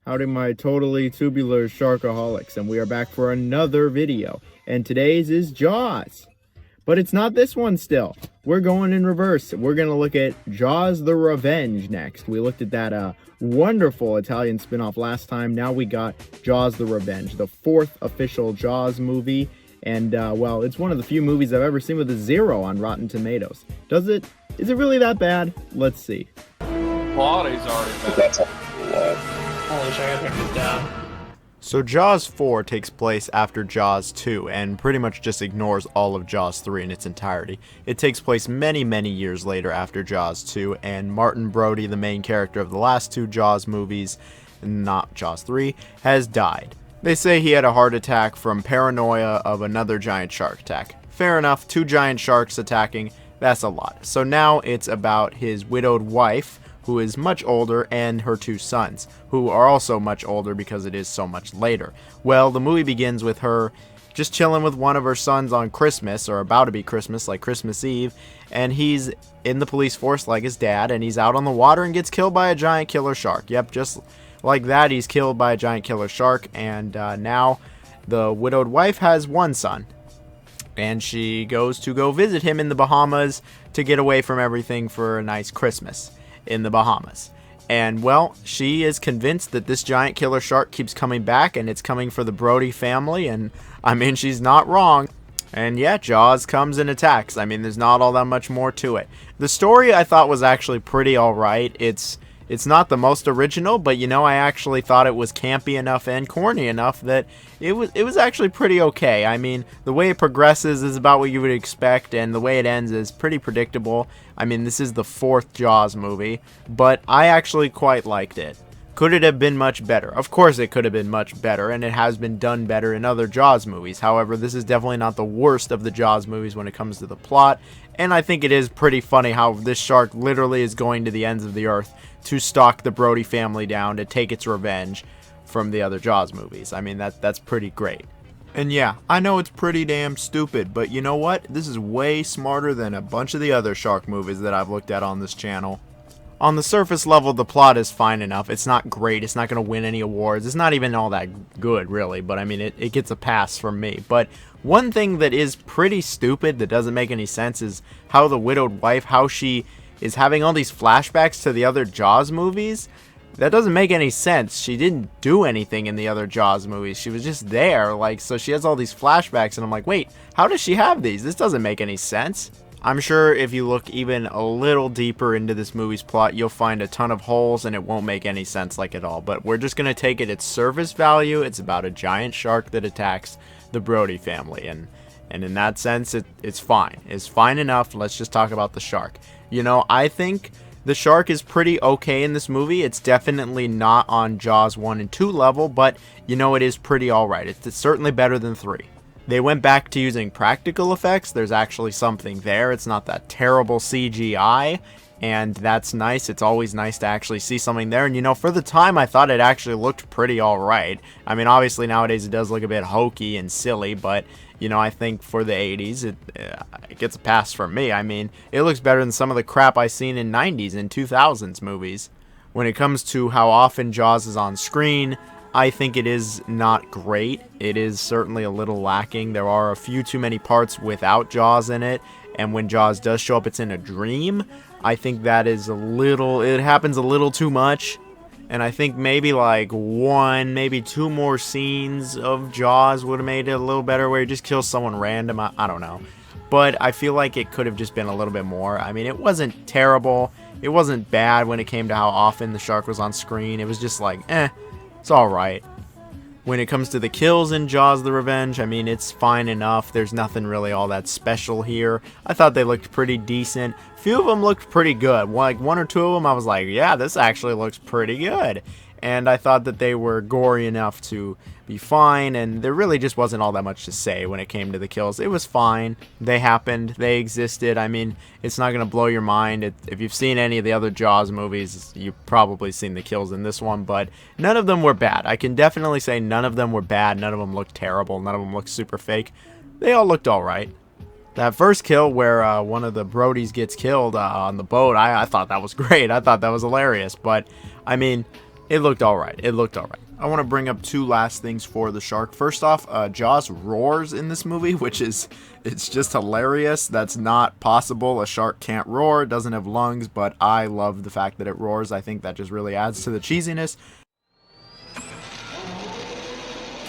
Howdy my totally tubular sharkaholics, and we are back for another video, and today's is Jaws. But it's not this one still. We're going in reverse. We're going to look at Jaws the Revenge next. We looked at that wonderful Italian spin-off last time. Now we got Jaws the Revenge, the fourth official Jaws movie. And, well, it's one of the few movies I've ever seen with a 0 on Rotten Tomatoes. Is it really that bad? Let's see. Quality's already better. That's a lot. Holy shit, I gotta turn this down. So Jaws 4 takes place after Jaws 2 and pretty much just ignores all of Jaws 3 in its entirety. It takes place many, many years later after Jaws 2, and Martin Brody, the main character of the last two Jaws movies, not Jaws 3, has died. They say he had a heart attack from paranoia of another giant shark attack. Fair enough, 2 giant sharks attacking, that's a lot. So now it's about his widowed wife, who is much older, and her 2 sons, who are also much older because it is so much later. Well, the movie begins with her just chilling with one of her sons on Christmas, or about to be Christmas, like Christmas Eve, and he's in the police force like his dad, and he's out on the water and gets killed by a giant killer shark. Yep, just like that, he's killed by a giant killer shark, and now the widowed wife has 1 son. And she goes to go visit him in the Bahamas to get away from everything for a nice Christmas in the Bahamas. And well, she is convinced that this giant killer shark keeps coming back and it's coming for the Brody family, and I mean, she's not wrong. And yeah, Jaws comes and attacks. I mean, there's not all that much more to it. The story I thought was actually pretty alright. It's not the most original, but you know, I actually thought it was campy enough and corny enough that it was actually pretty okay. I mean, the way it progresses is about what you would expect, and the way it ends is pretty predictable. I mean, this is the 4th Jaws movie, but I actually quite liked it. Could it have been much better? Of course it could have been much better, and it has been done better in other Jaws movies. However, this is definitely not the worst of the Jaws movies when it comes to the plot, and I think it is pretty funny how this shark literally is going to the ends of the earth to stalk the Brody family down to take its revenge from the other Jaws movies. I mean, that's pretty great. And yeah, I know it's pretty damn stupid, but you know what? This is way smarter than a bunch of the other shark movies that I've looked at on this channel. On the surface level, the plot is fine enough. It's not great. It's not going to win any awards. It's not even all that good, really, but I mean, it gets a pass from me. But one thing that is pretty stupid that doesn't make any sense is how the widowed wife, how she is having all these flashbacks to the other Jaws movies. That doesn't make any sense. She didn't do anything in the other Jaws movies. She was just there, like, so she has all these flashbacks, and I'm like, wait, how does she have these? This doesn't make any sense. I'm sure if you look even a little deeper into this movie's plot, you'll find a ton of holes, and it won't make any sense like at all. But we're just going to take it at surface value. It's about a giant shark that attacks the Brody family, and in that sense, it's fine. It's fine enough. Let's just talk about the shark. You know, I think the shark is pretty okay in this movie. It's definitely not on Jaws 1 and 2 level, but you know, it is pretty alright. It's certainly better than 3. They went back to using practical effects. There's actually something there. It's not that terrible CGI, and that's nice. It's always nice to actually see something there. And you know, for the time, I thought it actually looked pretty alright. I mean, obviously nowadays it does look a bit hokey and silly, but you know, I think for the 80s, it gets a pass from me. I mean, it looks better than some of the crap I've seen in 90s and 2000s movies. When it comes to how often Jaws is on screen, I think it is not great. It is certainly a little lacking. There are a few too many parts without Jaws in it, and when Jaws does show up, it's in a dream. I think that is it happens a little too much. And I think maybe like 1, maybe 2 more scenes of Jaws would have made it a little better, where he just kills someone random. I don't know. But I feel like it could have just been a little bit more. I mean, it wasn't terrible. It wasn't bad when it came to how often the shark was on screen. It was just like, it's alright. When it comes to the kills in Jaws the Revenge, I mean, it's fine enough. There's nothing really all that special here. I thought they looked pretty decent. A few of them looked pretty good. Like 1 or 2 of them, I was like, yeah, this actually looks pretty good. And I thought that they were gory enough to be fine, and there really just wasn't all that much to say when it came to the kills. It was fine. They happened. They existed. I mean, it's not going to blow your mind. If you've seen any of the other Jaws movies, you've probably seen the kills in this one, but none of them were bad. I can definitely say none of them were bad. None of them looked terrible. None of them looked super fake. They all looked alright. That first kill where one of the Brodies gets killed on the boat, I thought that was great. I thought that was hilarious. But, I mean, It looked alright. It looked alright. I want to bring up two last things for the shark. First off, Jaws roars in this movie, it's just hilarious. That's not possible. A shark can't roar, it doesn't have lungs, but I love the fact that it roars. I think that just really adds to the cheesiness.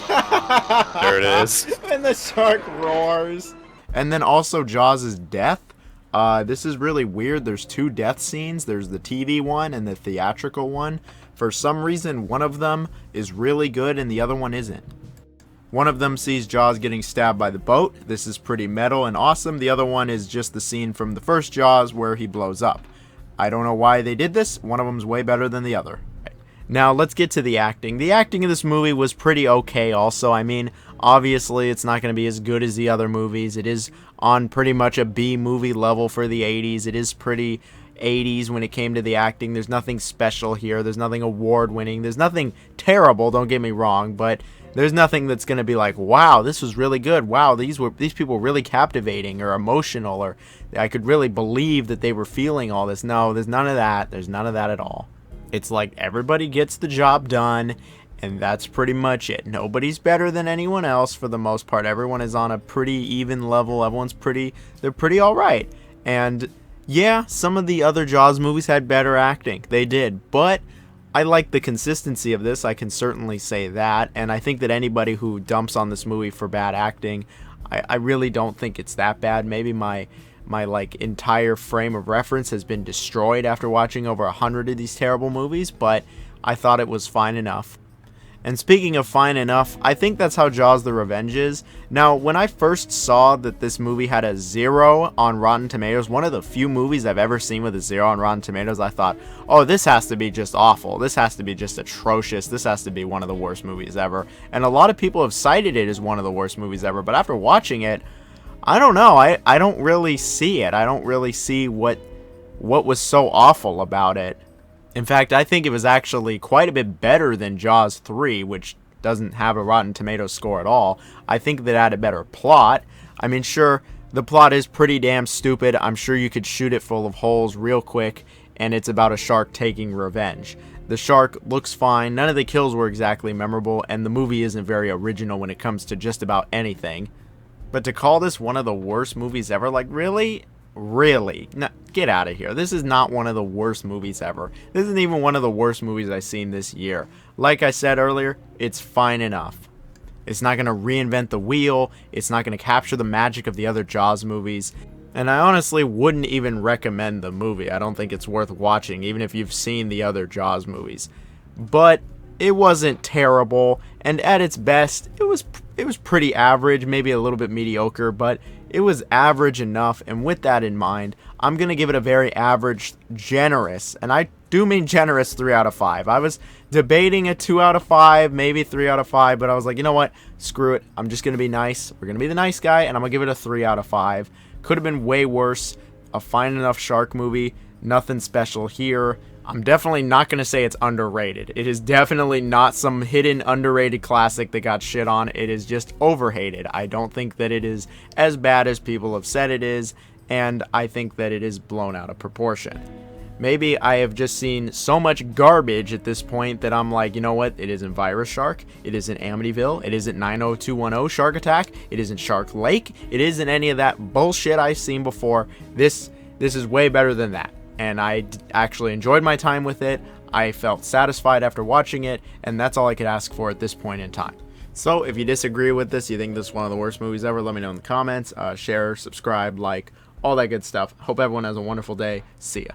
There it is. And the shark roars. And then also Jaws' death. This is really weird. There's two death scenes. There's the TV one and the theatrical one. For some reason, one of them is really good and the other one isn't. One of them sees Jaws getting stabbed by the boat. This is pretty metal and awesome. The other one is just the scene from the first Jaws where he blows up. I don't know why they did this. One of them's way better than the other. Now, let's get to the acting. The acting in this movie was pretty okay also. I mean, obviously, it's not going to be as good as the other movies. It is on pretty much a B movie level for the 80s. It is pretty 80s when it came to the acting. There's nothing special here. There's nothing award-winning. There's nothing terrible, don't get me wrong, but there's nothing that's going to be like, wow, this was really good. Wow, these people were really captivating or emotional, or I could really believe that they were feeling all this. No, there's none of that. There's none of that at all. It's like everybody gets the job done, and that's pretty much it. Nobody's better than anyone else for the most part. Everyone is on a pretty even level. They're pretty all right. And yeah, some of the other Jaws movies had better acting. They did. But I like the consistency of this. I can certainly say that. And I think that anybody who dumps on this movie for bad acting, I really don't think it's that bad. Maybe my like entire frame of reference has been destroyed after watching over 100 of these terrible movies, but I thought it was fine enough. And speaking of fine enough, I think that's how Jaws the Revenge is. Now, when I first saw that this movie had a 0 on Rotten Tomatoes, one of the few movies I've ever seen with a 0 on Rotten Tomatoes, I thought, oh, this has to be just awful. This has to be just atrocious. This has to be one of the worst movies ever. And a lot of people have cited it as one of the worst movies ever, but after watching it, I don't know. I don't really see it. I don't really see what was so awful about it. In fact, I think it was actually quite a bit better than Jaws 3, which doesn't have a Rotten Tomatoes score at all. I think that it had a better plot. I mean, sure, the plot is pretty damn stupid. I'm sure you could shoot it full of holes real quick, and it's about a shark taking revenge. The shark looks fine. None of the kills were exactly memorable, and the movie isn't very original when it comes to just about anything. But to call this one of the worst movies ever, like, really? Really? No, get out of here. This is not one of the worst movies ever. This isn't even one of the worst movies I've seen this year. Like I said earlier, it's fine enough. It's not going to reinvent the wheel. It's not going to capture the magic of the other Jaws movies. And I honestly wouldn't even recommend the movie. I don't think it's worth watching, even if you've seen the other Jaws movies. But it wasn't terrible, and at its best, it was pretty average, maybe a little bit mediocre, but it was average enough. And with that in mind, I'm going to give it a very average, generous, and I do mean generous, 3 out of 5. I was debating a 2 out of 5, maybe 3 out of 5, but I was like, you know what? Screw it. I'm just going to be nice. We're going to be the nice guy, and I'm going to give it a 3 out of 5. Could have been way worse. A fine enough shark movie. Nothing special here. I'm definitely not going to say it's underrated. It is definitely not some hidden underrated classic that got shit on. It is just overhated. I don't think that it is as bad as people have said it is, and I think that it is blown out of proportion. Maybe I have just seen so much garbage at this point that I'm like, you know what? It isn't Virus Shark. It isn't Amityville. It isn't 90210 Shark Attack. It isn't Shark Lake. It isn't any of that bullshit I've seen before. This is way better than that. And I actually enjoyed my time with it. I felt satisfied after watching it, and that's all I could ask for at this point in time. So if you disagree with this, you think this is one of the worst movies ever, let me know in the comments. Share, subscribe, like, all that good stuff. Hope everyone has a wonderful day. See ya.